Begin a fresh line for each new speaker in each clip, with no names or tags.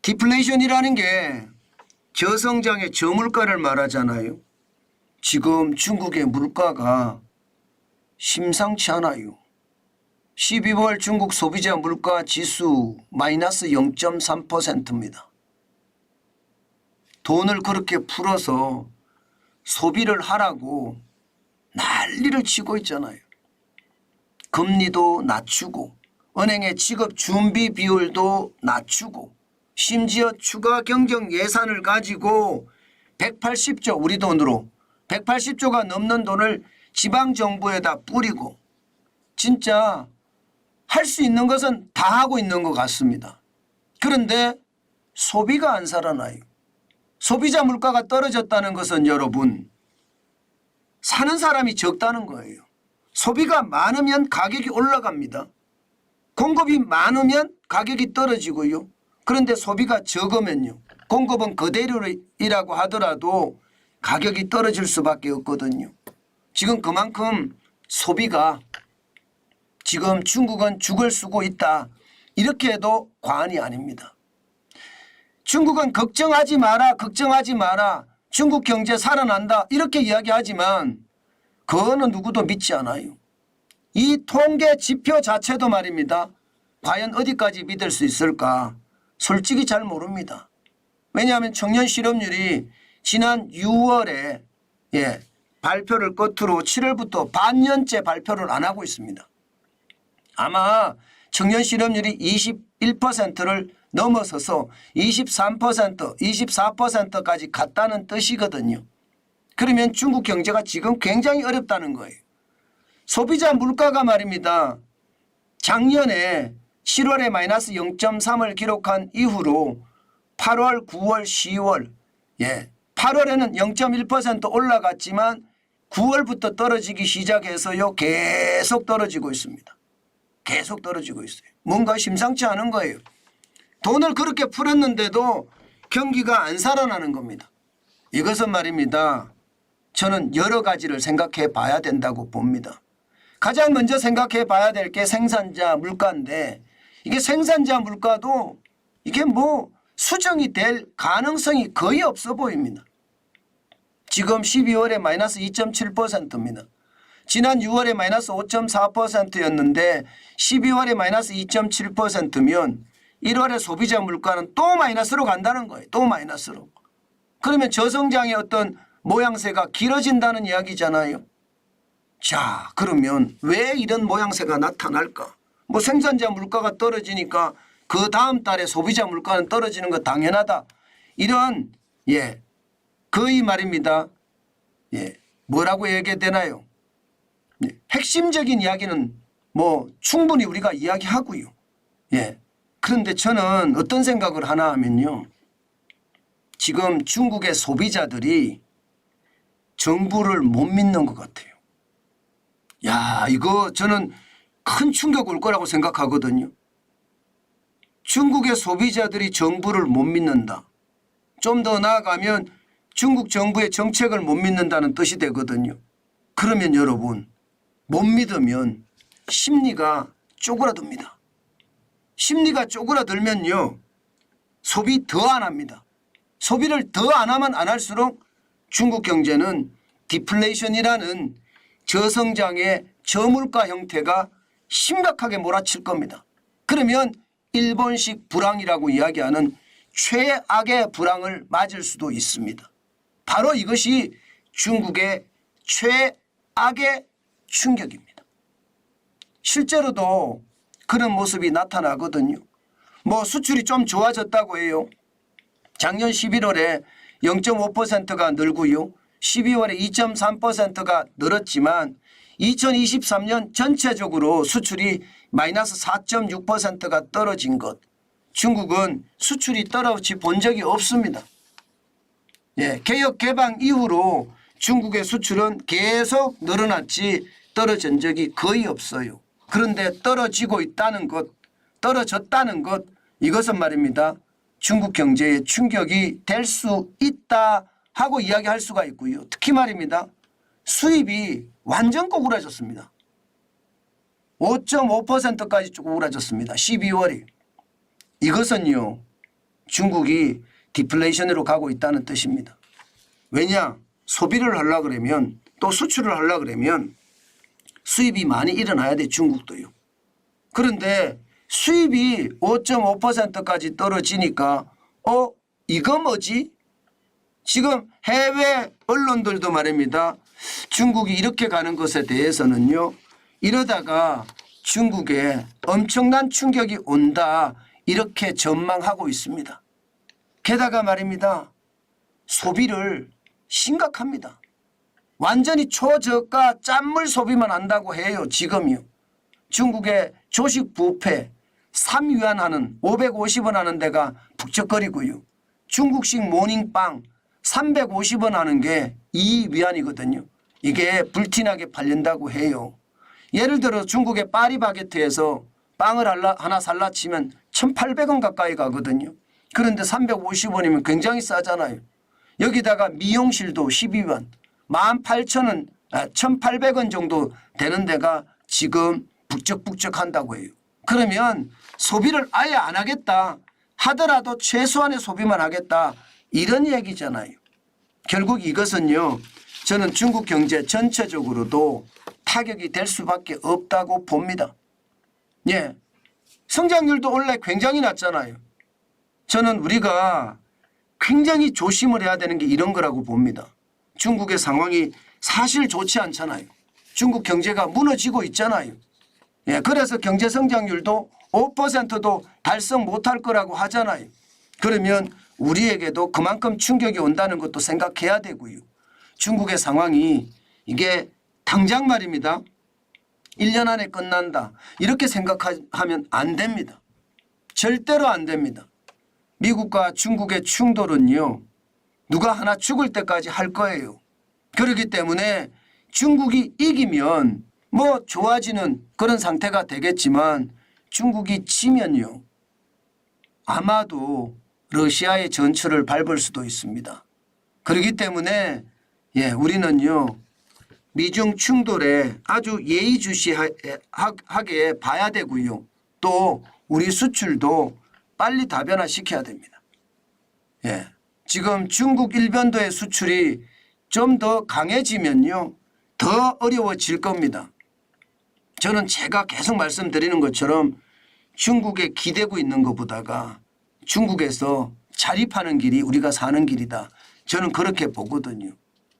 디플레이션이라는 게 저성장의 저물가를 말하잖아요. 지금 중국의 물가가 심상치 않아요. 12월 중국 소비자 물가 지수 마이너스 0.3%입니다. 돈을 그렇게 풀어서 소비를 하라고 난리를 치고 있잖아요. 금리도 낮추고 은행의 지급 준비 비율도 낮추고 심지어 추가 경정 예산을 가지고 180조 우리 돈으로 180조가 넘는 돈을 지방정부에다 뿌리고 진짜 할 수 있는 것은 다 하고 있는 것 같습니다. 그런데 소비가 안 살아나요. 소비자 물가가 떨어졌다는 것은 여러분 사는 사람이 적다는 거예요. 소비가 많으면 가격이 올라갑니다. 공급이 많으면 가격이 떨어지고요. 그런데 소비가 적으면요. 공급은 그대로이라고 하더라도 가격이 떨어질 수밖에 없거든요. 지금 그만큼 소비가 지금 중국은 죽을 쓰고 있다. 이렇게 해도 과언이 아닙니다. 중국은 걱정하지 마라. 걱정하지 마라. 중국 경제 살아난다. 이렇게 이야기하지만 그거는 누구도 믿지 않아요. 이 통계 지표 자체도 말입니다. 과연 어디까지 믿을 수 있을까? 솔직히 잘 모릅니다. 왜냐하면 청년 실업률이 지난 6월에 발표를 끝으로 7월부터 반년째 발표를 안 하고 있습니다. 아마 청년 실업률이 21%를 넘어서서 23%, 24%까지 갔다는 뜻이거든요. 그러면 중국 경제가 지금 굉장히 어렵다는 거예요. 소비자 물가가 말입니다. 작년에 7월에 마이너스 0.3을 기록한 이후로 8월, 9월, 10월 8월에는 0.1% 올라갔지만 9월부터 떨어지기 시작해서요. 계속 떨어지고 있습니다. 계속 떨어지고 있어요. 뭔가 심상치 않은 거예요. 돈을 그렇게 풀었는데도 경기가 안 살아나는 겁니다. 이것은 말입니다. 저는 여러 가지를 생각해 봐야 된다고 봅니다. 가장 먼저 생각해 봐야 될 게 생산자 물가인데 이게 생산자 물가도 이게 뭐 수정이 될 가능성이 거의 없어 보입니다. 지금 12월에 마이너스 2.7%입니다. 지난 6월에 마이너스 5.4%였는데 12월에 마이너스 2.7%면 1월에 소비자 물가는 또 마이너스로 간다는 거예요. 또 마이너스로. 그러면 저성장의 어떤 모양새가 길어진다는 이야기잖아요. 자, 그러면 왜 이런 모양새가 나타날까? 뭐 생산자 물가가 떨어지니까 그 다음 달에 소비자 물가는 떨어지는 거 당연하다. 이런 거의 말입니다. 뭐라고 얘기해야 되나요? 핵심적인 이야기는 뭐 충분히 우리가 이야기하고요. 그런데 저는 어떤 생각을 하나 하면요. 지금 중국의 소비자들이 정부를 못 믿는 것 같아요. 야, 이거 저는 큰 충격 올 거라고 생각하거든요. 중국의 소비자들이 정부를 못 믿는다. 좀 더 나아가면 중국 정부의 정책을 못 믿는다는 뜻이 되거든요. 그러면 여러분 못 믿으면 심리가 쪼그라듭니다. 심리가 쪼그라들면요. 소비 더 안 합니다. 소비를 더 안 하면 안 할수록 중국 경제는 디플레이션이라는 저성장의 저물가 형태가 심각하게 몰아칠 겁니다. 그러면 일본식 불황이라고 이야기하는 최악의 불황을 맞을 수도 있습니다. 바로 이것이 중국의 최악의 충격입니다. 실제로도 그런 모습이 나타나거든요. 뭐 수출이 좀 좋아졌다고 해요. 작년 11월에 0.5%가 늘고요. 12월에 2.3%가 늘었지만 2023년 전체적으로 수출이 마이너스 4.6%가 떨어진 것. 중국은 수출이 떨어지 본 적이 없습니다. 개혁 개방 이후로 중국의 수출은 계속 늘어났지 떨어진 적이 거의 없어요. 그런데 떨어지고 있다는 것, 떨어졌다는 것, 이것은 말입니다. 중국 경제에 충격이 될 수 있다 하고 이야기할 수가 있고요. 특히 말입니다. 수입이 완전 꼬꾸라졌습니다. 5.5%까지 쪼그라졌습니다. 12월이. 이것은요. 중국이 디플레이션으로 가고 있다는 뜻입니다. 왜냐? 소비를 하려고 그러면 또 수출을 하려고 그러면 수입이 많이 일어나야 돼 중국도요. 그런데 수입이 5.5%까지 떨어지니까 이거 뭐지? 지금 해외 언론들도 말입니다. 중국이 이렇게 가는 것에 대해서는요. 이러다가 중국에 엄청난 충격이 온다 이렇게 전망하고 있습니다. 게다가 말입니다. 소비를 심각합니다. 완전히 초저가 짠물 소비만 한다고 해요. 지금요. 중국의 조식 뷔페 3위안 하는 550원 하는 데가 북적거리고요. 중국식 모닝빵 350원 하는 게 2위안이거든요. 이게 불티나게 팔린다고 해요. 예를 들어 중국의 파리바게트에서 빵을 하나 살라 치면 1,800원 가까이 가거든요. 그런데 350원이면 굉장히 싸잖아요. 여기다가 미용실도 12원, 18,000원, 1,800원 정도 되는 데가 지금 북적북적 한다고 해요. 그러면 소비를 아예 안 하겠다 하더라도 최소한의 소비만 하겠다 이런 얘기잖아요. 결국 이것은요. 저는 중국 경제 전체적으로도 타격이 될 수밖에 없다고 봅니다. 예, 성장률도 원래 굉장히 낮잖아요. 저는 우리가 굉장히 조심을 해야 되는 게 이런 거라고 봅니다. 중국의 상황이 사실 좋지 않잖아요. 중국 경제가 무너지고 있잖아요. 예, 그래서 경제 성장률도 5%도 달성 못할 거라고 하잖아요. 그러면 우리에게도 그만큼 충격이 온다는 것도 생각해야 되고요. 중국의 상황이 이게 당장 말입니다. 1년 안에 끝난다. 이렇게 생각하면 안 됩니다. 절대로 안 됩니다. 미국과 중국의 충돌은요. 누가 하나 죽을 때까지 할 거예요. 그렇기 때문에 중국이 이기면 뭐 좋아지는 그런 상태가 되겠지만 중국이 지면요. 아마도 러시아의 전철을 밟을 수도 있습니다. 그렇기 때문에 우리는요. 미중 충돌에 아주 예의주시하게 봐야 되고요. 또 우리 수출도 빨리 다변화시켜야 됩니다. 예, 지금 중국 일변도의 수출이 좀 더 강해지면요. 더 어려워질 겁니다. 저는 제가 계속 말씀드리는 것처럼 중국에 기대고 있는 것보다가 중국에서 자립하는 길이 우리가 사는 길이다. 저는 그렇게 보거든요.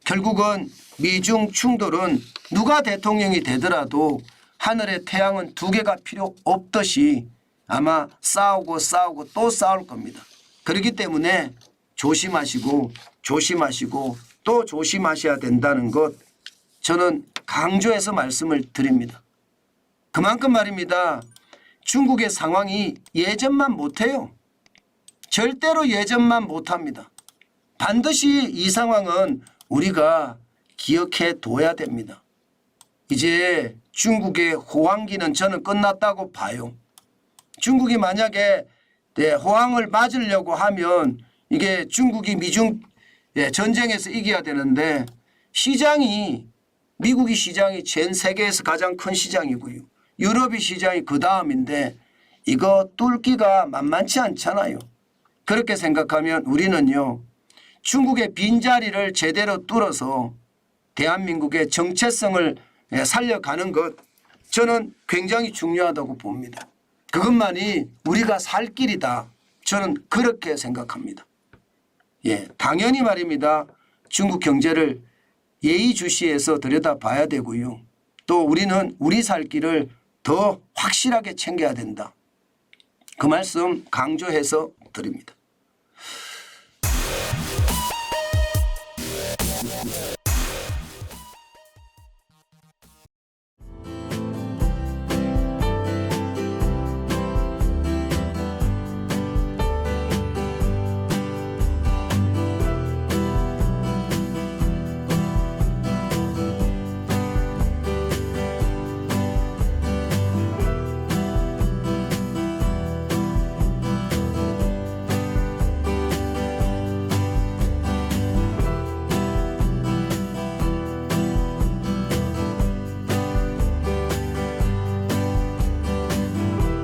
결국은 미중 충돌은 누가 대통령이 되더라도 하늘에 태양은 두 개가 필요 없듯이 아마 싸우고 또 싸울 겁니다. 그렇기 때문에 조심하시고 또 조심하셔야 된다는 것 저는 강조해서 말씀을 드립니다. 그만큼 말입니다. 중국의 상황이 예전만 못해요. 절대로 예전만 못합니다. 반드시 이 상황은 우리가 기억해 둬야 됩니다. 이제 중국의 호황기는 저는 끝났다고 봐요. 중국이 만약에 호황을 맞으려고 하면 이게 중국이 미중 전쟁에서 이겨야 되는데 미국이 시장이 전 세계에서 가장 큰 시장이고요. 유럽이 시장이 그 다음인데 이거 뚫기가 만만치 않잖아요. 그렇게 생각하면 우리는요. 중국의 빈자리를 제대로 뚫어서 대한민국의 정체성을 살려가는 것 저는 굉장히 중요하다고 봅니다. 그것만이 우리가 살 길이다. 저는 그렇게 생각합니다. 예, 당연히 말입니다. 중국 경제를 예의주시해서 들여다봐야 되고요. 또 우리는 우리 살 길을 더 확실하게 챙겨야 된다. 그 말씀 강조해서 드립니다.